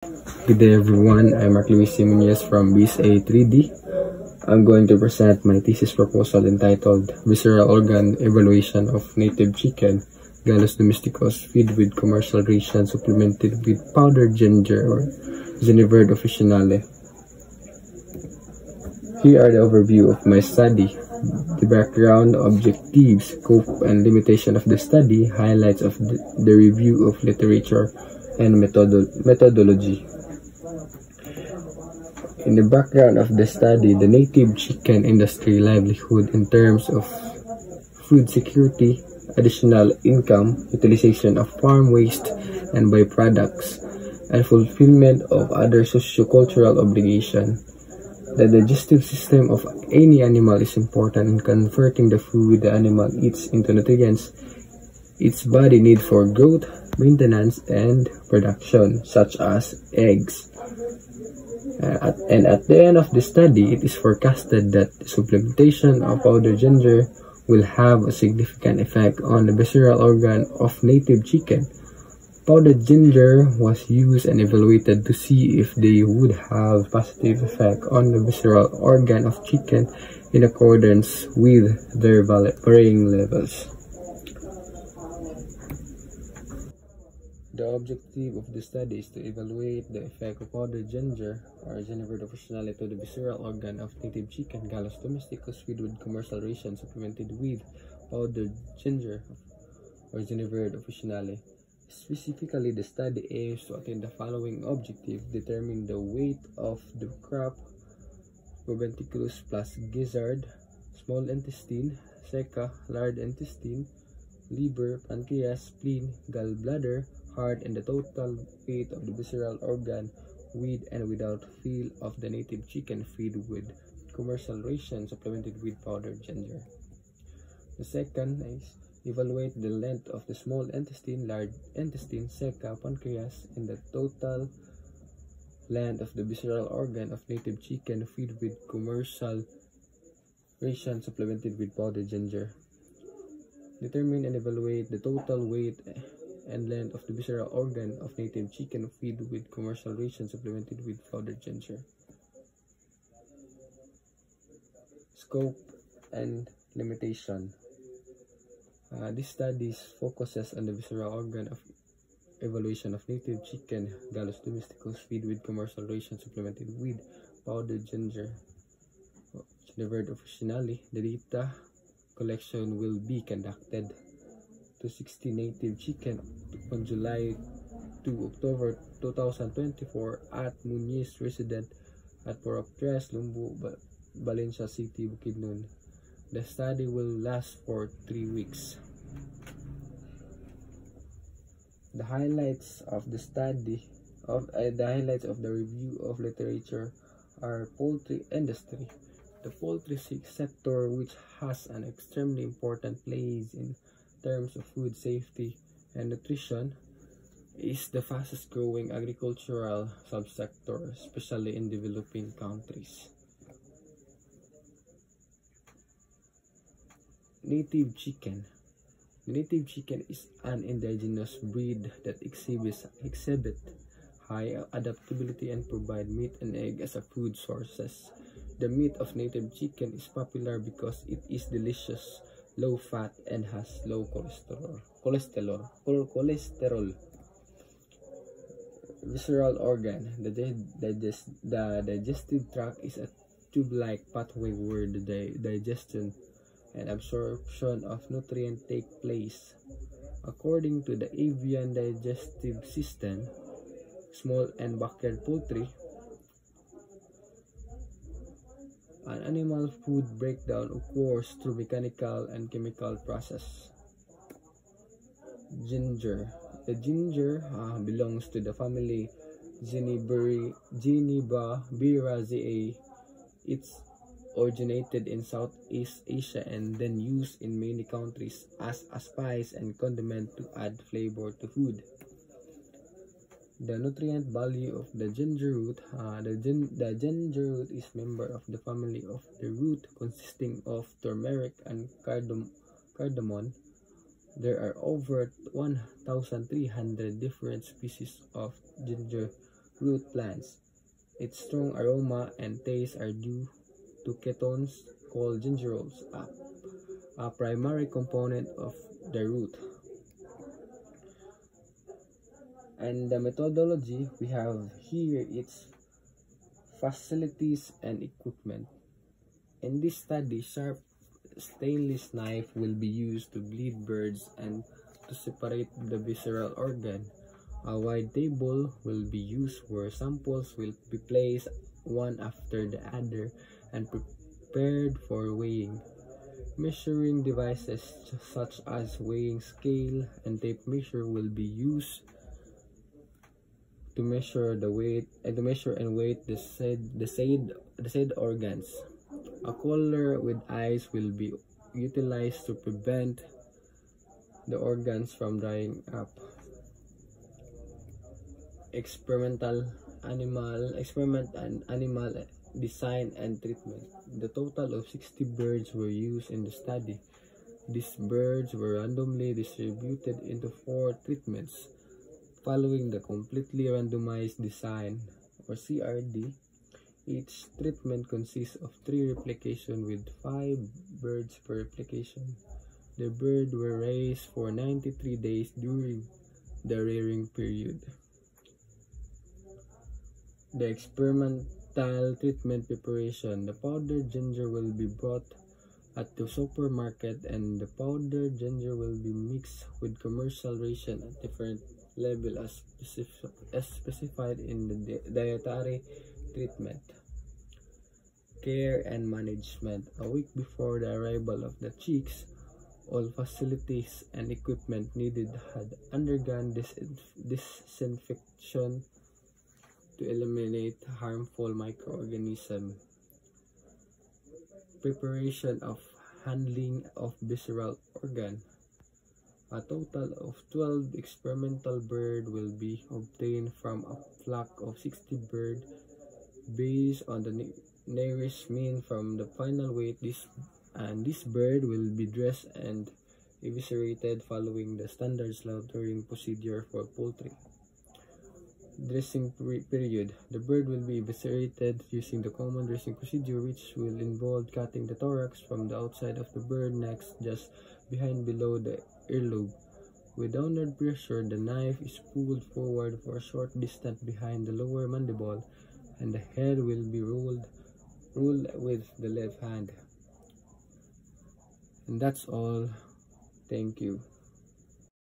Good day everyone, I'm Mark Luis Simuñez from BSA 3D. I'm going to present my thesis proposal entitled Visceral Organ Evaluation of Native Chicken, Gallus domesticus, feed with commercial ration supplemented with powdered ginger or Ziniverde officinale. Here are the overview of my study. The background, objectives, scope, and limitation of the study, highlights of the review of literature, and methodology. In the background of the study, the native chicken industry livelihood in terms of food security, additional income, utilization of farm waste and byproducts, and fulfillment of other socio-cultural obligations. The digestive system of any animal is important in converting the food the animal eats into nutrients its body needs for growth, maintenance, and production, such as eggs. And at the end of the study, it is forecasted that supplementation of powdered ginger will have a significant effect on the visceral organ of native chicken. Powdered ginger was used and evaluated to see if they would have positive effect on the visceral organ of chicken in accordance with their varying levels. The objective of the study is to evaluate the effect of powdered ginger or Ziniverde officinale to the visceral organ of native chicken, Gallus domesticus, feed with commercial ration supplemented with powdered ginger or Ziniverde officinale. Specifically, the study aims to attain the following objective: determine the weight of the crop, probenculus plus gizzard, small intestine, ceca, large intestine, liver, pancreas, spleen, gallbladder, heart, and the total weight of the visceral organ with and without feel of the native chicken feed with commercial ration supplemented with powdered ginger. The second is evaluate the length of the small intestine, large intestine, ceca, pancreas, and the total length of the visceral organ of native chicken feed with commercial ration supplemented with powdered ginger. Determine and evaluate the total weight and length of the visceral organ of native chicken feed with commercial ration supplemented with powdered ginger. Scope and limitation. This study focuses on the visceral organ of evaluation of native chicken, Gallus domesticus, feed with commercial ration supplemented with powdered ginger, Ziniverde officinale. The data collection will be conducted to 60 native chicken on July to October 2024 at Muñiz resident at Porok 3, Lumbu, Valencia City, Bukidnon. The study will last for 3 weeks. The highlights of the study the review of literature are poultry industry. The poultry sector, which has an extremely important place in terms of food safety and nutrition, is the fastest growing agricultural subsector, especially in developing countries. Native chicken. The native chicken is an indigenous breed that exhibits high adaptability and provide meat and egg as a food sources. The meat of native chicken is popular because it is delicious, low fat, and has low cholesterol. Visceral organ. The digestive tract is a tube-like pathway where the digestion and absorption of nutrients take place. According to the avian digestive system, small and backyard poultry, an animal food breakdown occurs through mechanical and chemical process. Ginger. The ginger belongs to the family Ziniberaceae. It's originated in Southeast Asia and then used in many countries as a spice and condiment to add flavor to food. The nutrient value of the ginger root. The ginger root is member of the family of the root consisting of turmeric and cardamom. There are over 1,300 different species of ginger root plants. Its strong aroma and taste are due to ketones called gingerols, a primary component of the root. And the methodology we have here, its facilities and equipment. In this study, sharp stainless knife will be used to bleed birds and to separate the visceral organ. A wide table will be used where samples will be placed one after the other and prepared for weighing. Measuring devices such as weighing scale and tape measure will be used to measure the weight and weight the said organs. A cooler with ice will be utilized to prevent the organs from drying up. Experiment and animal design and treatment. The total of 60 birds were used in the study. These birds were randomly distributed into 4 treatments. Following the completely randomized design, or CRD, each treatment consists of 3 replications with 5 birds per replication. The birds were raised for 93 days during the rearing period. The experimental treatment preparation. The powdered ginger will be bought at the supermarket, and the powdered ginger will be mixed with commercial ration at different levels as specified in the dietary treatment. Care and management. A week before the arrival of the chicks, all facilities and equipment needed had undergone disinfection to eliminate harmful microorganisms. Preparation of handling of visceral organ. A total of 12 experimental birds will be obtained from a flock of 60 birds based on the nearest mean from the final weight. This bird will be dressed and eviscerated following the standard slaughtering procedure for poultry. Dressing period. The bird will be eviscerated using the common dressing procedure, which will involve cutting the thorax from the outside of the bird next just below the earlobe. With downward pressure, the knife is pulled forward for a short distance behind the lower mandible, and the head will be ruled with the left hand. And that's all. Thank you.